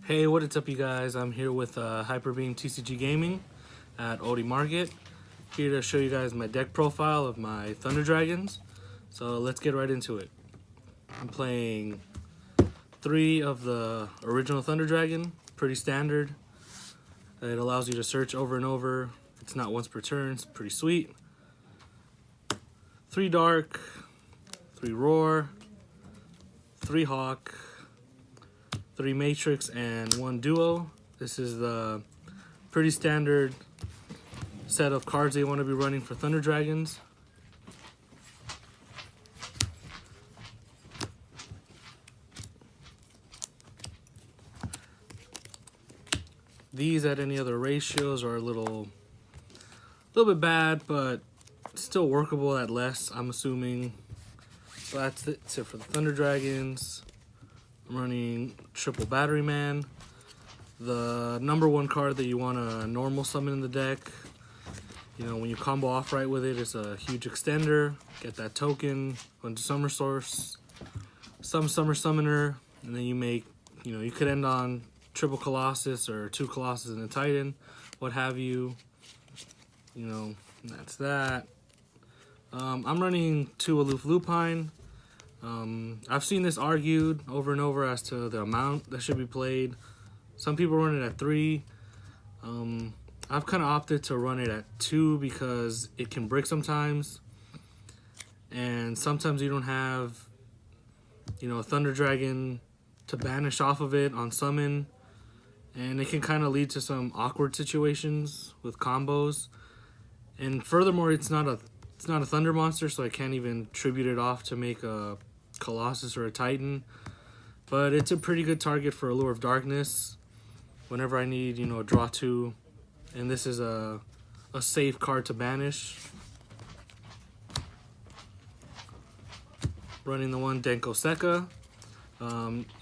Hey, what is up, you guys? I'm here with Hyperbeam TCG Gaming at Odie Market. Here to show you guys my deck profile of my Thunder Dragons. So let's get right into it. I'm playing 3 of the original Thunder Dragon, pretty standard. It allows you to search over and over. It's not once per turn, it's pretty sweet. 3 Dark, 3 Roar, 3 Hawk, 3 Matrix, and 1 Duo. This is the pretty standard set of cards they want to be running for Thunder Dragons. These at any other ratios are a little bit bad, but still workable at less, I'm assuming. So that's it for the Thunder Dragons. I'm running Triple Battery Man. The number 1 card that you want to normal summon in the deck. You know, when you combo off right with it, it's a huge extender. Get that token, go into Summer Source, some Summer Summoner, and then you make, you could end on Triple Colossus or 2 Colossus and a Titan, what have you. That's that. I'm running 2 Aloof Lupine. I've seen this argued over and over as to the amount that should be played. Some people run it at 3. I've kind of opted to run it at 2 because it can brick sometimes. And sometimes you don't have, a Thunder Dragon to banish off of it on summon. And it can kind of lead to some awkward situations with combos. And furthermore, it's not a Thunder monster, so I can't even tribute it off to make a Colossus or a Titan. But it's a pretty good target for Allure of Darkness whenever I need, a draw 2. And this is a safe card to banish. Running the 1 Denko Sekka.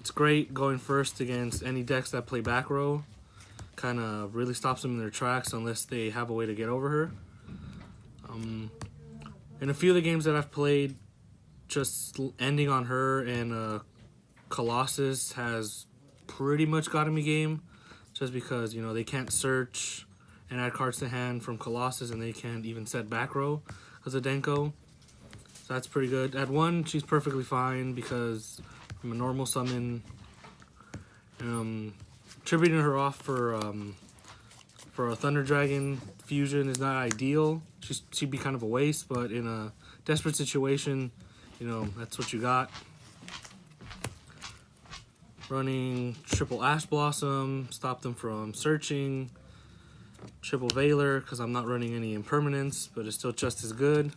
It's great going first against any decks that play back row. Kind of really stops them in their tracks unless they have a way to get over her. In a few of the games that I've played, just ending on her and Colossus has pretty much gotten me game. Just because, they can't search and add cards to hand from Colossus, and they can't even set back row as a Denko. So that's pretty good. At 1, she's perfectly fine because I'm a normal summon. Tributing her off for a Thunder Dragon fusion is not ideal. She'd be kind of a waste, but in a desperate situation, that's what you got. Running Triple Ash Blossom, stop them from searching. Triple Veiler, because I'm not running any impermanence, but it's still just as good.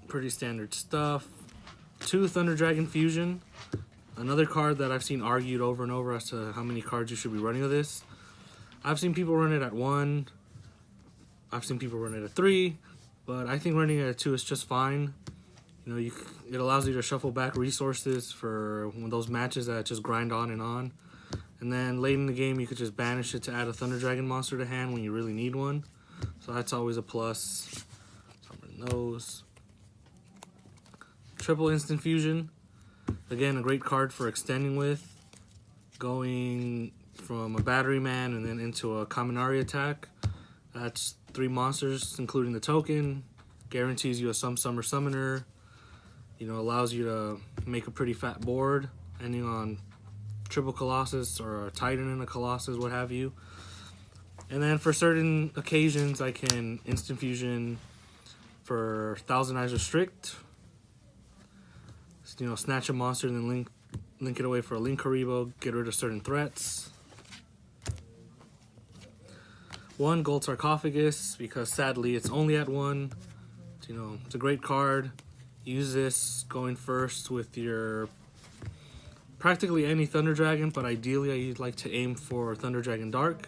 Pretty standard stuff. 2 Thunder Dragon Fusion. Another card that I've seen argued over and over as to how many cards you should be running with this. I've seen people run it at 1. I've seen people run it at 3. But I think running it at 2 is just fine. It allows you to shuffle back resources for those matches that just grind on. And then late in the game, you could just banish it to add a Thunder Dragon monster to hand when you really need one. So that's always a plus. Some of those. Triple Instant Fusion. Again, a great card for extending with. Going from a Battery Man and then into a Kaminari attack. That's 3 monsters, including the token. Guarantees you a Summer Summoner. Allows you to make a pretty fat board, ending on Triple Colossus or a Titan and a Colossus, what have you. And then for certain occasions, I can Instant Fusion for Thousand Eyes Restrict. Snatch a monster and then link it away for a Linkuriboh, get rid of certain threats. 1 Gold Sarcophagus, because sadly it's only at 1. It's a great card. Use this going first with your practically any Thunder Dragon, but ideally I'd like to aim for Thunder Dragon Dark,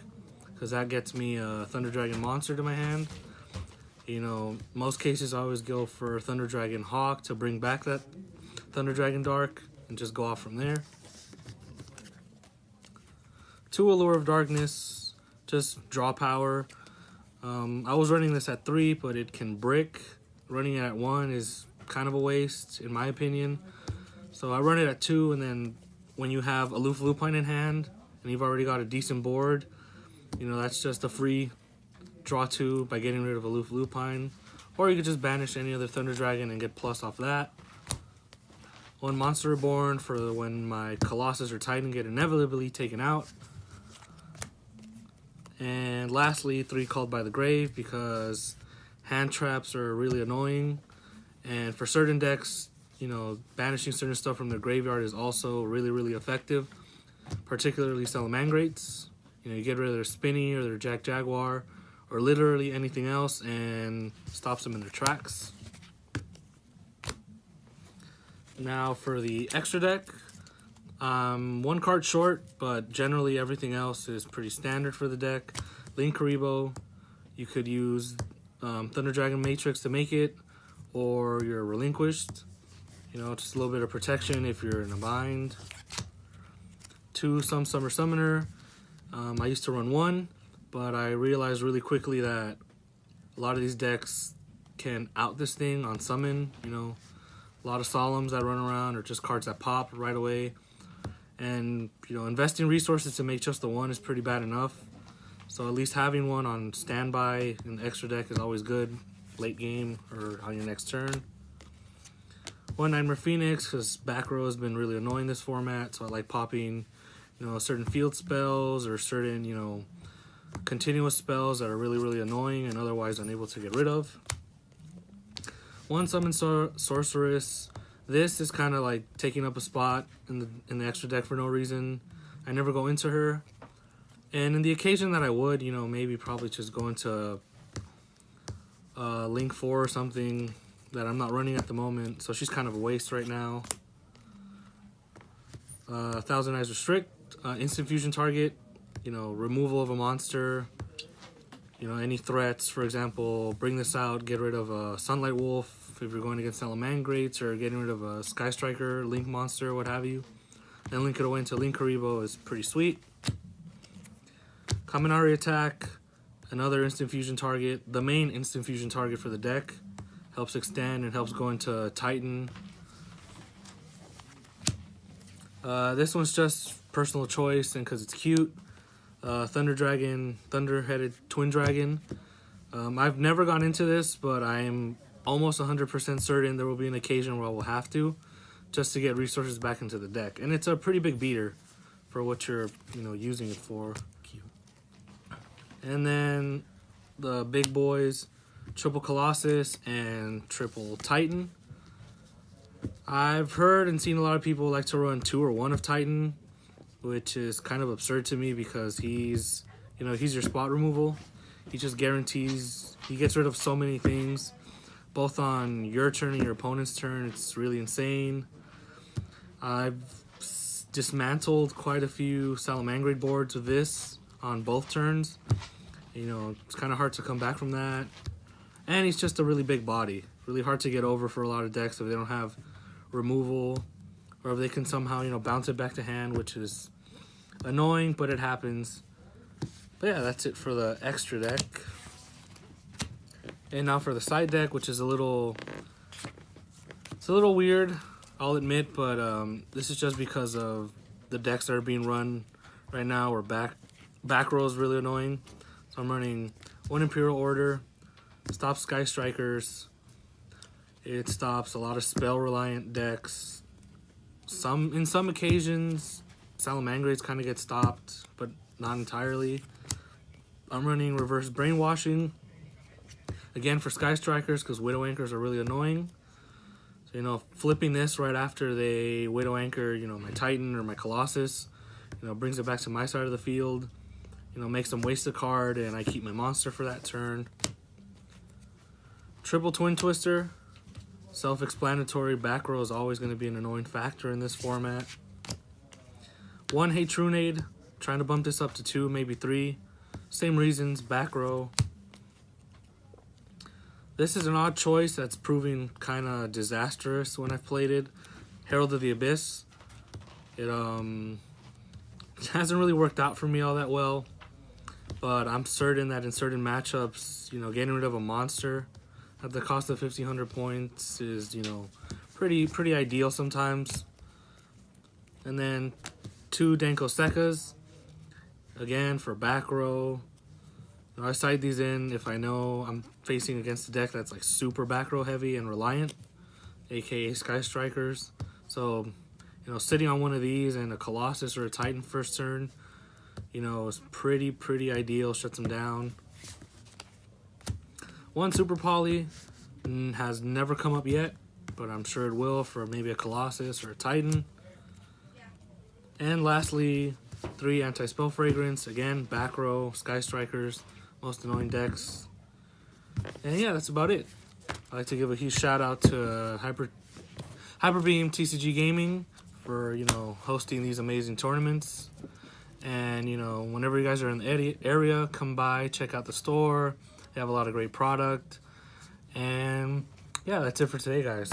because that gets me a Thunder Dragon monster to my hand. Most cases I always go for Thunder Dragon Hawk to bring back that Thunder Dragon Dark and just go off from there. 2 Allure of Darkness, just draw power. I was running this at 3, but it can brick. Running it at 1 is kind of a waste, in my opinion. So I run it at 2, and then when you have Aloof Lupine in hand and you've already got a decent board, you know, that's just a free draw 2 by getting rid of Aloof Lupine. Or you could just banish any other Thunder Dragon and get plus off that. 1 Monster Reborn for when my Colossus or Titan get inevitably taken out. And lastly, 3 Called by the Grave, because hand traps are really annoying. And for certain decks, you know, banishing certain stuff from their graveyard is also really, really effective. Particularly Salamangrates. You know, you get rid of their Spinny or their Jack Jaguar, or literally anything else, and stops them in their tracks. Now for the extra deck, 1 card short, but generally everything else is pretty standard for the deck. Linkuriboh, you could use Thunder Dragon Matrix to make it, or you're relinquished. You know, just a little bit of protection if you're in a bind. 2 Summer Summoner. I used to run 1, but I realized really quickly that a lot of these decks can out this thing on summon. You know, a lot of Solemns that run around, or just cards that pop right away. And, you know, investing resources to make just the 1 is pretty bad enough. So at least having 1 on standby in the extra deck is always good, late game or on your next turn. 1 Nightmare Phoenix, because back row has been really annoying this format, so I like popping, you know, certain field spells or certain, you know, continuous spells that are really, really annoying and otherwise unable to get rid of. 1 Summon Sorceress. This is kind of like taking up a spot in the extra deck for no reason. I never go into her. And in the occasion that I would, you know, maybe probably just go into Link 4 or something that I'm not running at the moment. So she's kind of a waste right now. Thousand Eyes Restrict. Instant fusion target. You know, removal of a monster. You know, any threats, for example, bring this out, get rid of a Sunlight Wolf if you're going against Salamangrates, or getting rid of a Sky Striker, Link Monster, what have you. Then link it away into Linkuriboh is pretty sweet. Kaminari Attack, another instant fusion target, the main instant fusion target for the deck. Helps extend and helps go into Titan. This one's just personal choice and because it's cute. Thunder Dragon, Thunder-headed Twin Dragon. I've never gone into this, but I am almost 100% certain there will be an occasion where I will have to, just to get resources back into the deck. And it's a pretty big beater for what you're, you know, using it for. Cute. And then the big boys, Triple Colossus and Triple Titan. I've heard and seen a lot of people like to run 2 or 1 of Titan, which is kind of absurd to me because he's, you know, he's your spot removal. He just guarantees, he gets rid of so many things, both on your turn and your opponent's turn. It's really insane. I've dismantled quite a few Salamangrate boards with this on both turns. You know, it's kind of hard to come back from that. And he's just a really big body. Really hard to get over for a lot of decks if they don't have removal, or if they can somehow, you know, bounce it back to hand, which is annoying, but it happens. But yeah, that's it for the extra deck. And now for the side deck, which is a little weird, I'll admit, but this is just because of the decks that are being run right now, where back row is really annoying. So I'm running 1 Imperial Order, stops Sky Strikers. It stops a lot of spell-reliant decks. In some occasions, Salamangrates kind of get stopped, but not entirely. I'm running Reverse Brainwashing, again for Sky Strikers, because Widow Anchors are really annoying. So, you know, flipping this right after they Widow Anchor, you know, my Titan or my Colossus, you know, brings it back to my side of the field. You know, makes them waste a card, and I keep my monster for that turn. Triple Twin Twister. Self-explanatory, back row is always going to be an annoying factor in this format. 1 Hatrunade, trying to bump this up to 2, maybe 3. Same reasons, back row. This is an odd choice that's proving kind of disastrous when I've played it. Herald of the Abyss. It hasn't really worked out for me all that well, but I'm certain that in certain matchups, you know, getting rid of a monster at the cost of 1,500 points is, you know, pretty ideal sometimes. And then 2 Denko Sekkas, again for back row. I side these in if I know I'm facing against a deck that's like super back row heavy and reliant, aka Sky Strikers. So, you know, sitting on one of these and a Colossus or a Titan first turn, you know, is pretty ideal, shuts them down. 1 Super Poly has never come up yet, but I'm sure it will for maybe a Colossus or a Titan. And lastly, 3 Anti-Spell Fragrance, again, back row, Sky Strikers, most annoying decks. And yeah, that's about it. I'd like to give a huge shout out to Hyperbeam TCG Gaming for, you know, hosting these amazing tournaments. And, you know, whenever you guys are in the area, come by, check out the store. They have a lot of great product. And yeah, that's it for today, guys.